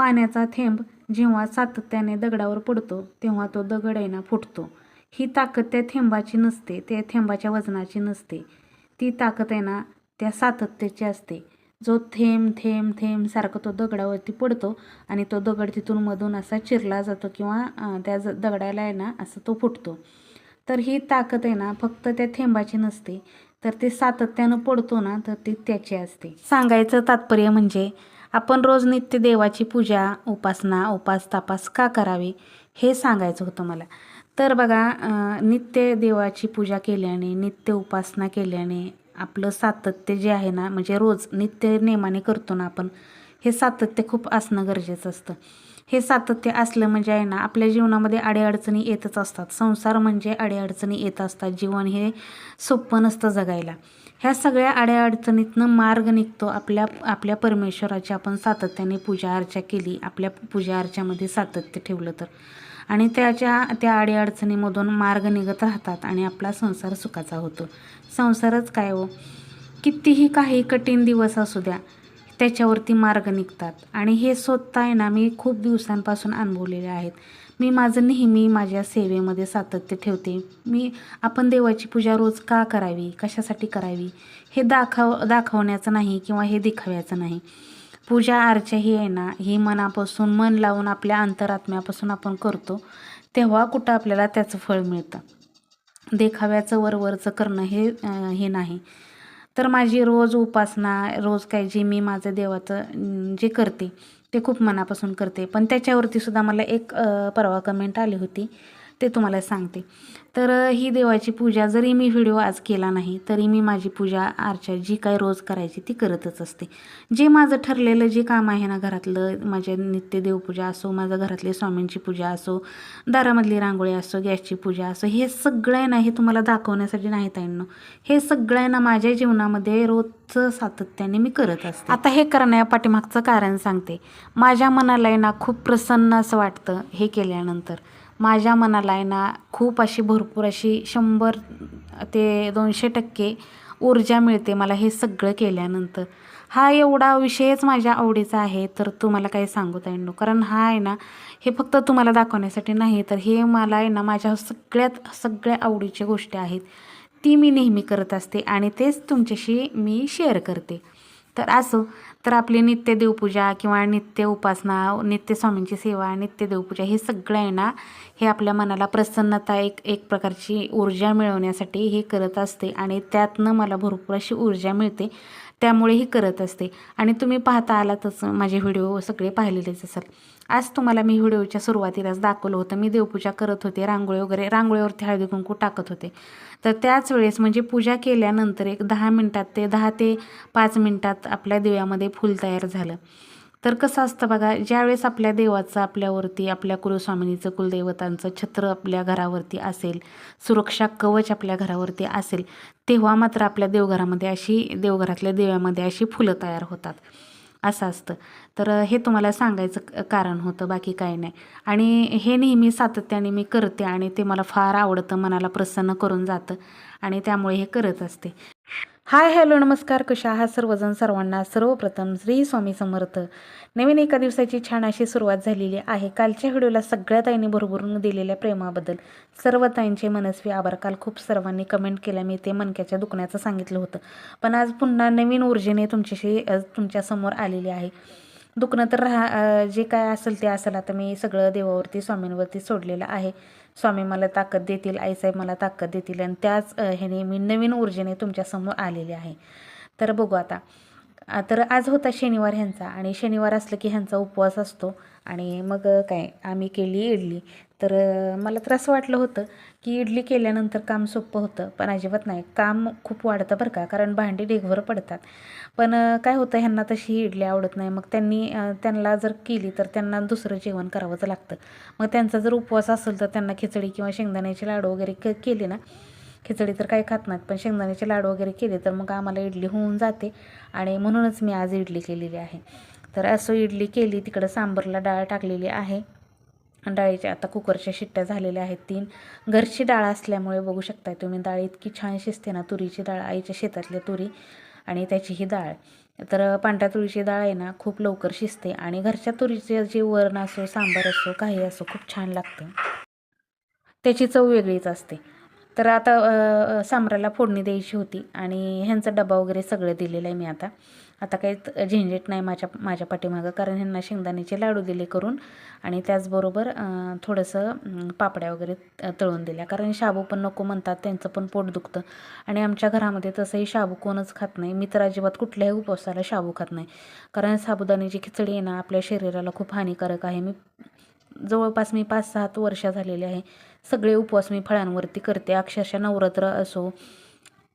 पाण्याचा थेंब जेव्हा सातत्याने दगडावर पडतो तेव्हा तो दगड आहे ना फुटतो. ही ताकद त्या थेंबाची नसते, त्या थेंबाच्या वजनाची नसते. ती ताकद आहे ना त्या सातत्याची असते. जो थेंब थेंब थेंब सारखं तो दगडावरती पडतो आणि तो दगड तिथून मधून असा चिरला जातो किंवा त्या दगडाला आहे ना असं तो फुटतो. तर ही ताकद आहे ना फक्त त्या थेंबाची नसते, तर ते सातत्यानं पडतो ना तर ती त्याची असते. सांगायचं तात्पर्य म्हणजे आपण रोज नित्य देवाची पूजा, उपासना, उपास तापास का करावी हे सांगायचं होतं मला. तर बघा, नित्य देवाची पूजा केल्याने, नित्य उपासना केल्याने आपलं सातत्य जे आहे ना, म्हणजे रोज नित्य नेमाने करतो ना आपण, हे सातत्य खूप असणं गरजेचं असतं. हे सातत्य असलं म्हणजे आहे ना आपल्या जीवनामध्ये अडीअडचणी येतच असतात. संसार म्हणजे अडीअडचणी येत असतात. जीवन हे सोपं नसतं जगायला. ह्या सगळ्या अडीअडचणीतनं मार्ग निघतो आपल्या परमेश्वराची आपण सातत्याने पूजा अर्चा केली, आपल्या पूजा अर्च्यामध्ये सातत्य ठेवलं तर. आणि त्या अडीअडचणीमधून मार्ग निघत राहतात आणि आपला संसार सुखाचा होतो. संसारच काय हो, कितीही काही कठीण दिवस असू द्या त्याच्यावरती मार्ग निघतात. आणि हे स्वतः आहे ना मी खूप दिवसांपासून अनुभवलेले आहेत. मी माझं नेहमी माझ्या सेवेमध्ये सातत्य ठेवते. आपण देवाची पूजा रोज का करावी, कशासाठी करावी हे दाखवण्याचं नाही किंवा हे दिखाव्याचं नाही. पूजा अर्चा ही आहे ना ही मनापासून मन लावून आपल्या अंतरात्म्यापासून आपण करतो तेव्हा कुठं आपल्याला त्याचं फळ मिळतं. देखाव्याचं वरवरचं करणं हे नाही. तर माझी रोज उपासना, रोज काय जे मी माझं देवाचं जे करते ते खूप मनापासून करते. पण त्याच्यावरती सुद्धा मला एक परवा कमेंट आली होती, ते तुम्हाला सांगते. तर ही देवाची पूजा जरी मी व्हिडिओ आज केला नाही तरी मी माझी पूजा अर्चा जी काय रोज करायची ती करतच असते. जे माझं ठरलेलं जे काम आहे ना घरातलं, माझ्या नित्य देवपूजा असो, माझ्या घरातली स्वामींची पूजा असो, दारामधली रांगोळी असो, गॅसची पूजा असो, हे सगळं आहे ना हे तुम्हाला दाखवण्यासाठी नाही ताईंनो, हे सगळं आहे ना माझ्या जीवनामध्ये रोजचं सातत्याने मी करत असते. आता हे करण्या पाठीमागचं कारण सांगते. माझ्या मनाला आहे ना खूप प्रसन्न असं वाटतं हे केल्यानंतर. माझ्या मनाला आहे ना खूप अशी भरपूर अशी 100 ते 200% ऊर्जा मिळते मला हे सगळं केल्यानंतर. हा एवढा विषयच माझ्या आवडीचा आहे तर तुम्हाला काही सांगू ताईंनो. कारण हा आहे ना हे फक्त तुम्हाला दाखवण्यासाठी नाही, तर हे मला आहे ना माझ्या सगळ्या आवडीच्या गोष्टी आहेत, ती मी नेहमी करत असते आणि तेच तुमच्याशी मी शेअर करते. तर असो, तर आपली नित्य देवपूजा किंवा नित्य उपासना, नित्य स्वामींची सेवा, नित्य देवपूजा हे सगळं आहे ना हे आपल्या मनाला प्रसन्नता, एक प्रकारची ऊर्जा मिळवण्यासाठी हे करत असते आणि त्यातनं मला भरपूर अशी ऊर्जा मिळते, त्यामुळे हे करत असते. आणि तुम्ही पाहता आलातच, माझे व्हिडिओ सगळे पाहिलेलेच असाल. आज तुम्हाला मी व्हिडिओच्या सुरुवातीलाच दाखवलं होतं, मी देवपूजा करत होते, रांगोळीवरती हळदी कुंकू टाकत होते. तर त्याच वेळेस म्हणजे पूजा केल्यानंतर एक 10 ते 5 मिनटात आपल्या दिव्यामध्ये फूल तयार झालं. तर कसं असतं बघा, ज्यावेळेस आपल्या देवाचं आपल्यावरती, आपल्या कुलस्वामिनीचं, कुलदेवतांचं छत्र आपल्या घरावरती असेल, सुरक्षा कवच आपल्या घरावरती असेल, तेव्हा मात्र आपल्या देवघरातल्या दिव्यामध्ये अशी फुलं तयार होतात, असं असतं. तर हे तुम्हाला सांगायचं कारण होतं, बाकी काही नाही. आणि हे नेहमी सातत्याने मी करते आणि ते मला फार आवडतं, मनाला प्रसन्न करून जातं आणि त्यामुळे हे करत असते. हाय, हॅलो, नमस्कार, कशा आहात सर्वजण? सर्वांना सर्वप्रथम श्री स्वामी समर्थ. नवीन एका दिवसाची छान अशी सुरुवात झालेली आहे. कालच्या व्हिडिओला सगळ्या ताईंनी भरभरून दिलेल्या प्रेमाबद्दल सर्व ताईंचे मनस्वी आभार. काल खूप सर्वांनी कमेंट केल्या, मी ते मणक्याच्या दुखण्याचं सांगितलं होतं, पण आज पुन्हा नवीन ऊर्जेने तुमच्यासमोर आलेली आहे. दुखणं तर जे काय असेल ते असेल, आता मी सगळं देवावरती, स्वामींवरती सोडलेलं आहे. स्वामी मला ताकद देतील, आईसाहेब मला ताकद देतील आणि त्याच ह्याने मी नवीन ऊर्जेने तुमच्यासमोर आलेले आहे. तर बघू आता. तर आज होता शनिवार ह्यांचा, आणि शनिवार असलं की ह्यांचा उपवास असतो. आणि मग काय, आम्ही केली इडली. तर मला तर असं वाटलं होतं की इडली केल्यानंतर काम सोपं होतं, पण अजिबात नाही, काम खूप वाढतं बरं का, कारण भांडी ढीगभर पडतात. पण काय होतं, ह्यांना तशी इडली आवडत नाही. मग त्यांना जर केली तर त्यांना दुसरं जेवण करावंच लागतं. मग त्यांचा जर उपवास असेल तर त्यांना खिचडी किंवा शेंगदाण्याचे लाडू वगैरे केले ना, खिचडी तर काही खात नाहीत, पण शेंगदाण्याचे लाडू वगैरे केले तर मग आम्हाला इडली होऊन जाते. आणि म्हणूनच मी आज इडली केलेली आहे. तर असं इडली केली, तिकडं सांबरला डाळ टाकलेली आहे. डाळीच्या आता कुकरच्या शिट्ट्या झालेल्या आहेत 3. घरची डाळ असल्यामुळे बघू शकताय तुम्ही, डाळ इतकी छान शिजते ना, तुरीची डाळ, आईच्या शेतातल्या तुरी, आणि त्याची ही डाळ. तर पांढऱ्या तुरीची डाळ आहे ना खूप लवकर शिजते आणि घरच्या तुरीचे जे वरण असो, सांबार असो, काही असो खूप छान लागतं. त्याची चव वेगळीच असते. तर आता सांबाराला फोडणी द्यायची होती आणि ह्यांचा डबा वगैरे सगळं दिलेलं आहे मी आता. आता काही झंझट नाही माझ्या पाठीमागं, कारण ह्यांना शेंगदाण्याचे लाडू दिले करून आणि त्याचबरोबर थोडंसं पापड्या वगैरे तळून दिल्या, कारण शाबू पण नको म्हणतात, त्यांचं पण पोट दुखतं आणि आमच्या घरामध्ये तसंही शाबू कोणच खात नाही. मी तर अजिबात कुठल्याही उपवासाला शाबू खात नाही, कारण साबुदाण्याची खिचडी आहे ना आपल्या शरीराला खूप हानिकारक आहे. जवळपास मी 5-6 वर्ष झालेले आहे. सगळे उपवास मी फळांवरती करते. अक्षरशः नवरात्र असो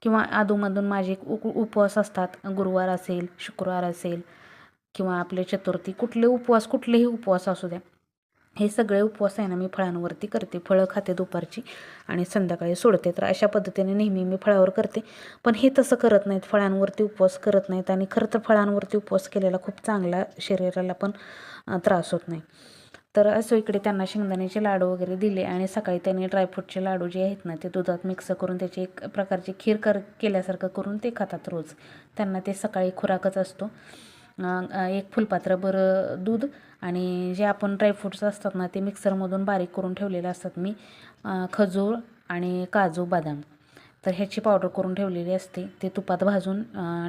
किंवा अधूनमधून माझे उपवास असतात. गुरुवार असेल, शुक्रवार असेल किंवा आपले चतुर्थी, कुठलेही उपवास असू द्या, हे सगळे उपवास आहे ना मी फळांवरती करते. फळं खाते दुपारची आणि संध्याकाळी सोडते. तर अशा पद्धतीने नेहमी मी फळावर करते. पण हे तसं करत नाहीत, फळांवरती उपवास करत नाहीत आणि खरं तर फळांवरती उपवास केलेला खूप चांगला, शरीराला पण त्रास होत नाही. तर असं इकडे त्यांना शेंगदाण्याचे लाडू वगैरे दिले आणि सकाळी त्यांनी ड्रायफ्रूटचे लाडू जे आहेत ना ते दुधात मिक्स करून त्याची एक प्रकारची खीर केल्यासारखं करून ते खातात रोज. त्यांना ते सकाळी खुराकच असतो. एक फुलपात्रभर दूध आणि जे आपण ड्रायफ्रूट्स असतात ना ते मिक्सरमधून बारीक करून ठेवलेले असतात मी, खजूर आणि काजू, बदाम, तर ह्याची पावडर करून ठेवलेली असते. ते तुपात भाजून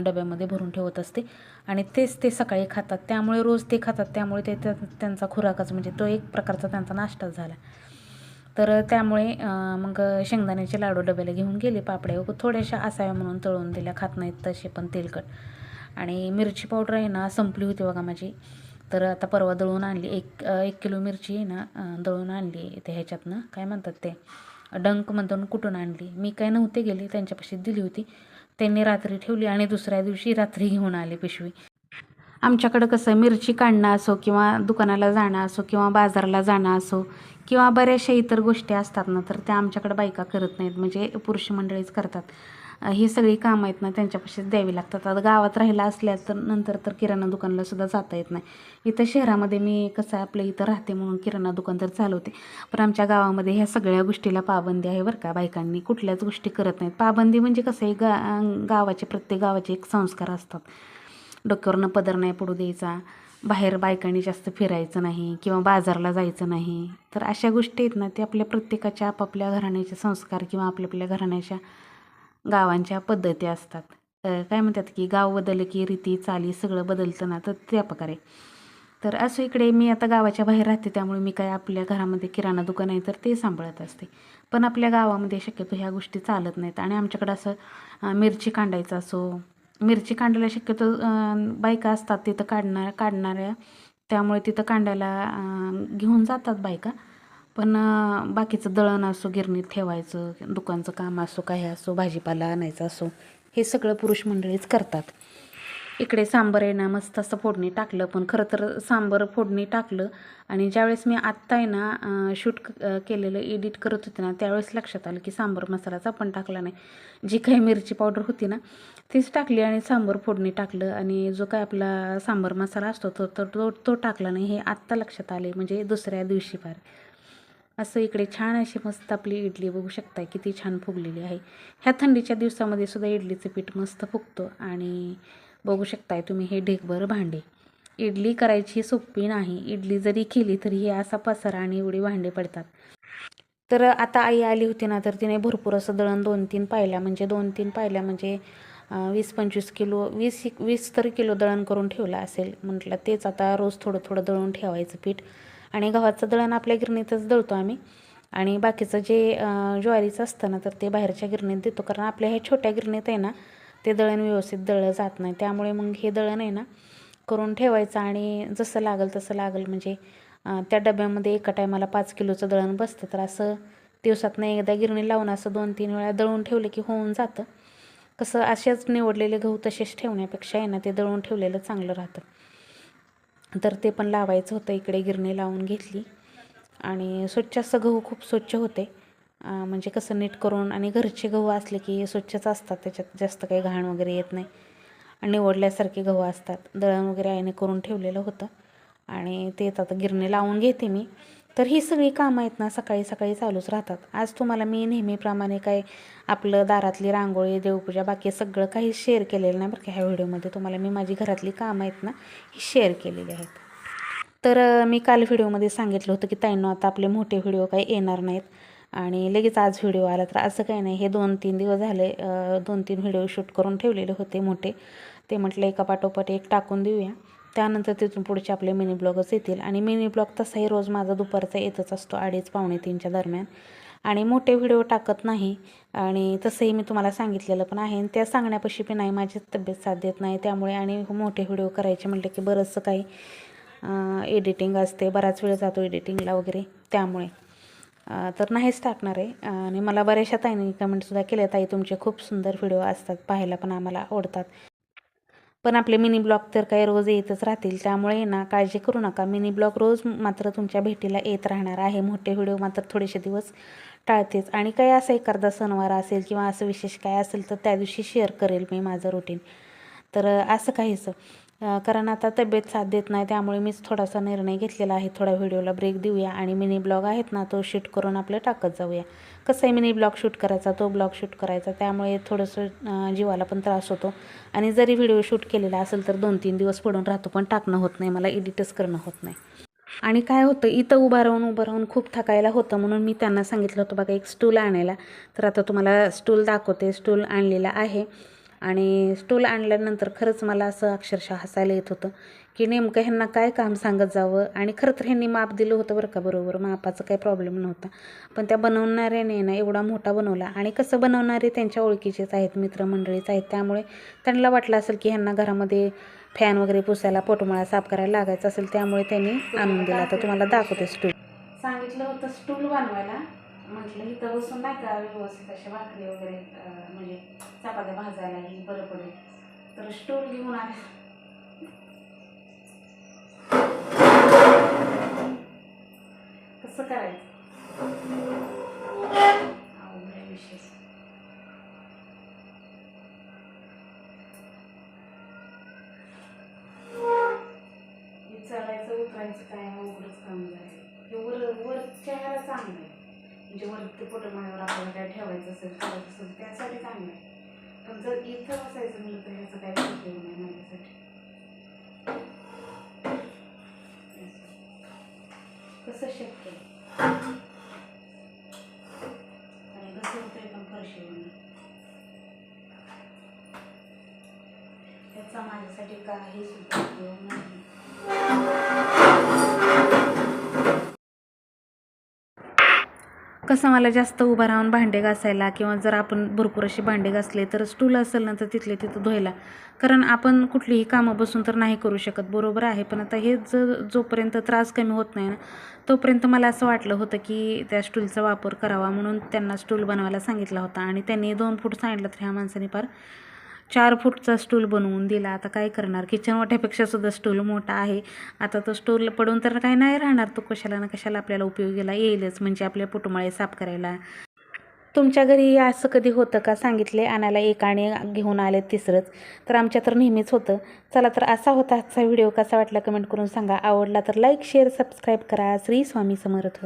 डब्यामध्ये भरून ठेवत असते आणि तेच ते सकाळी खातात. त्यामुळे रोज ते खातात, त्यामुळे ते त्यांचा खुराकच, म्हणजे तो एक प्रकारचा त्यांचा नाश्ताच झाला. तर त्यामुळे मग शेंगदाण्याचे लाडू डब्याला घेऊन गेले. पापड्या थोड्याशा असाव्या म्हणून तळून दिल्या, खात नाहीत तसे पण तेलकट. आणि मिरची पावडर आहे ना संपली होती बघा माझी, तर आता परवा दळून आणली. एक किलो मिरची आहे ना दळून आणली ते ह्याच्यातनं, काय म्हणतात ते, डंकमधून कुठून आणली. मी काय नव्हते गेले, त्यांच्यापाशी दिली होती. त्यांनी रात्री ठेवली आणि दुसऱ्या दिवशी रात्री घेऊन आले पिशवी. आमच्याकडं कसं मिरची काढणं असो किंवा दुकानाला जाणं असो किंवा बाजाराला जाणं असो किंवा बऱ्याचशा इतर गोष्टी असतात ना, तर त्या आमच्याकडं बायका करत नाहीत, म्हणजे पुरुष मंडळीच करतात. ही सगळी कामं आहेत ना त्यांच्यापाशीच द्यावी लागतात. आता गावात राहिला असल्या तर नंतर तर किराणा दुकानला सुद्धा जाता येत नाही. इथं शहरामध्ये मी कसं आपल्या इथं राहते म्हणून किराणा दुकान तर चालवते, पण आमच्या गावामध्ये ह्या सगळ्या गोष्टीला पाबंदी आहे बरं का. बायकांनी कुठल्याच गोष्टी करत नाहीत. पाबंदी म्हणजे कसं आहे, प्रत्येक गावाचे एक संस्कार असतात. डोक्यावरनं पदर नाही पडू द्यायचा, बाहेर बायकांनी जास्त फिरायचं नाही किंवा बाजारला जायचं नाही. तर अशा गोष्टी आहेत ना, ते आपल्या प्रत्येकाच्या आपापल्या घराण्याचे संस्कार किंवा आपल्या घराण्याच्या गावांच्या पद्धती असतात. काय म्हणतात की गाव बदललं की रीती चाली सगळं बदलतं ना, तर त्या प्रकारे. तर असं इकडे मी आता गावाच्या बाहेर राहते, त्यामुळे मी काय आपल्या घरामध्ये किराणा दुकान आहे तर ते सांभाळत असते. पण आपल्या गावामध्ये शक्यतो ह्या गोष्टी चालत नाहीत. आणि आमच्याकडं असं मिरची कांडायचं असो, मिरची कांडायला शक्यतो बायका असतात तिथं काढणाऱ्या, त्यामुळे तिथं कांडायला घेऊन जातात बायका. पण बाकीचं दळण असो, गिरणीत ठेवायचं, दुकानचं काम असो, काही असो, भाजीपाला आणायचं असो, हे सगळं पुरुष मंडळीच करतात. इकडे सांबार आहे ना मस्त असं फोडणी टाकलं, पण खरं तर सांबार फोडणी टाकलं आणि ज्यावेळेस मी आत्ता आहे ना शूट केलेलं एडिट करत होते ना, त्यावेळेस लक्षात आलं की सांबार मसालाचा पण टाकला नाही. जी काही मिरची पावडर होती ना तीच टाकली आणि सांबार फोडणी टाकलं, आणि जो काय आपला सांबार मसाला असतो तो टाकला नाही. हे आत्ता लक्षात आले, म्हणजे दुसऱ्या दिवशी फार. असं इकडे छान अशी मस्त आपली इडली बघू शकताय किती छान फुगलेली आहे. ह्या थंडीच्या दिवसामध्ये सुद्धा इडलीचं पीठ मस्त फुगतं. आणि बघू शकताय तुम्ही हे ढेकभर भांडे. इडली करायची सोपी नाही, इडली जरी केली तरी हे असा पसारा आणि एवढी भांडे पडतात. तर आता आई आली होती ना, तर तिने भरपूर असं दळण 2-3 पायल्या म्हणजे 20-25 किलो 20 तरी किलो दळण करून ठेवलं असेल. म्हटलं तेच आता रोज थोडं थोडं दळून ठेवायचं पीठ. आणि गव्हाचं दळण आपल्या गिरणीतच दळतो आम्ही, आणि बाकीचं जे ज्वारीचं असतं ना तर ते बाहेरच्या गिरणीत देतो, कारण आपल्या ह्या छोट्या गिरणीत आहे ना ते दळण व्यवस्थित दळलं जात नाही. त्यामुळे मग हे दळण आहे ना करून ठेवायचं आणि जसं लागेल तसं लागेल, म्हणजे त्या डब्यामध्ये एका टायमाला 5 किलोचं दळण बसतं. तर असं दिवसातनं एकदा गिरणी लावून असं 2-3 वेळा दळून ठेवलं की होऊन जातं. कसं असेच निवडलेले गहू तसेच ठेवण्यापेक्षा आहे ना ते दळून ठेवलेलं चांगलं राहतं. तर ते पण लावायचं होतं. इकडे गिरणी लावून घेतली आणि स्वच्छ असं गहू खूप स्वच्छ होते, म्हणजे कसं नीट करून. आणि घरचे गहू असले की स्वच्छच असतात, त्याच्यात जास्त काही घाण वगैरे येत नाही आणि निवडल्यासारखे गहू असतात. दळण वगैरे आईने करून ठेवलेलं होतं आणि ते आता गिरणी लावून घेते मी. तर ही सगळी कामं आहेत ना सकाळी सकाळी चालूच राहतात. आज तुम्हाला मी नेहमीप्रमाणे काय आपलं दारातली रांगोळी, देवपूजा बाकी सगळं काही शेअर केलेलं नाही बरं का ह्या व्हिडिओमध्ये. तुम्हाला मी माझी घरातली कामं आहेत ना ही शेअर केलेली आहेत. तर मी काल व्हिडिओमध्ये सांगितलं होतं की ताईंनो आता आपले मोठे व्हिडिओ काही येणार नाहीत आणि लगेच आज व्हिडिओ आला. तर असं काही नाही, हे 2-3 दिवस झाले 2-3 व्हिडिओ शूट करून ठेवलेले होते मोठे. ते म्हटलं एका पाठोपाठ एक टाकून देऊया, त्यानंतर तिथून पुढचे आपले मिनी ब्लॉगच येतील. आणि मिनी ब्लॉग तसाही रोज माझा दुपारचा येतच असतो 2:30-3:15 दरम्यान. आणि मोठे व्हिडिओ टाकत नाही आणि तसंही मी तुम्हाला सांगितलेलं पण आहे. आणि त्या सांगण्यापाशी पण नाही, माझी तब्येत साथ देत नाही त्यामुळे. आणि मोठे व्हिडिओ करायचे म्हटलं की बरंचसं काही एडिटिंग असते, बराच वेळ जातो एडिटिंगला वगैरे, त्यामुळे तर नाहीच टाकणार आहे. आणि मला बऱ्याचशा ताईंनी कमेंटसुद्धा केल्या, ताई तुमचे खूप सुंदर व्हिडिओ असतात, पाहायला पण आम्हाला आवडतात. पण आपले मिनी ब्लॉग तर काही रोज येतच राहतील, त्यामुळे ना काळजी करू नका. मिनी ब्लॉग रोज मात्र तुमच्या भेटीला येत राहणार आहे. मोठे व्हिडिओ मात्र थोडेसे दिवस टाळतेच. आणि काही असं एखादा सणवार असेल किंवा असं विशेष काय असेल तर त्या दिवशी शेअर करेल मी माझं रुटीन. तर असं काहीच, कारण आता तब्येत साथ देत नाही त्यामुळे मीच थोडासा निर्णय घेतलेला आहे, थोडा व्हिडिओला ब्रेक देऊया आणि मिनी ब्लॉग आहेत ना तो शूट करून आपलं टाकत जाऊया. कसं आहे, मिनी ब्लॉग शूट करायचा, तो ब्लॉग शूट करायचा, त्यामुळे थोडंसं जीवाला पण त्रास होतो. आणि जरी व्हिडिओ शूट केलेला असेल तर 2-3 दिवस पडून राहतो, पण टाकणं होत नाही, मला एडिटच करणं होत नाही. आणि काय होतं, इथं उभं राहून खूप थकायला होतं, म्हणून मी त्यांना सांगितलं होतं बघा एक स्टूल आणायला. तर आता तुम्हाला स्टूल दाखवते. स्टूल आणलेला आहे आणि स्टूल आणल्यानंतर खरंच मला असं अक्षरशः हसायला येत होतं की नेमकं ह्यांना काय काम सांगत जावं. आणि खरं तर ह्यांनी माप दिलं होतं बरं का, बरोबर मापाचं काही प्रॉब्लेम नव्हता, पण त्या बनवणाऱ्याने ना एवढा मोठा बनवला. आणि कसं बनवणारे त्यांच्या ओळखीचेच आहेत, मित्रमंडळीच आहेत, त्यामुळे त्यांना वाटलं असेल की ह्यांना घरामध्ये फॅन वगैरे पुसायला, पोटमाळा साफ करायला लागायचं असेल, त्यामुळे त्यांनी आणून दिला. तर तुम्हाला दाखवते स्टूल. सांगितलं होतं स्टूल बनवायला, म्हटलं इथं बसून नाही का व्यवस्थित अशा भाकरी वगैरे म्हणजे चपात्या भाजायला ही बरं पडेल, तर स्टूल घेऊन आले. कसं करायचं अवघड विषय. चढायचं उतरायचं काय अवघडच काम झालं. हे वरच्या ह्याला चांगलं आहे, म्हणजे वरती पोटमाळ्यावर आपल्याला काय ठेवायचं असेल, करायचं असेल त्यासाठी चांगलं आहे. पण जर इथं बसायचं म्हणलं तर ह्याचं काही उपयोग नाही माझ्यासाठी. कसं शक्य आहे, आणि कसं होतंय पण फरशीवरून, त्याचा माझ्यासाठी काही सुद्धा उपयोग नाही. कसं मला जास्त उभं राहून भांडे घासायला किंवा जर आपण भरपूर अशी भांडे घासले तर स्टूल असेल ना तर तिथले तिथं धुवायला, कारण आपण कुठलीही कामं बसून तर नाही करू शकत, बरोबर आहे. पण आता हे जोपर्यंत त्रास कमी होत नाही ना तोपर्यंत मला असं वाटलं होतं की त्या स्टूलचा वापर करावा, म्हणून त्यांना स्टूल बनवायला सांगितला होता. आणि त्यांनी 2 फूट सांगितलं तर ह्या माणसाने फार 4 फूटचा स्टूल बनवून दिला. आता काय करणार, किचन वाट्यापेक्षा सुद्धा स्टूल मोठा आहे. आता तो स्टूल पडून तर काय नाही राहणार, तो कशाला ना कशाला आपल्याला उपयोगीला येईलच, म्हणजे आपल्या पोटमाळे साफ करायला. तुमच्या घरी असं कधी होतं का, सांगितले आणायला एक आणि घेऊन आले तिसरंच, तर आमच्या तर नेहमीच होतं. चला तर असा होता आजचा व्हिडिओ, कसा वाटला कमेंट करून सांगा. आवडला तर लाईक शेअर सबस्क्राईब करा. श्री स्वामी समर्थ.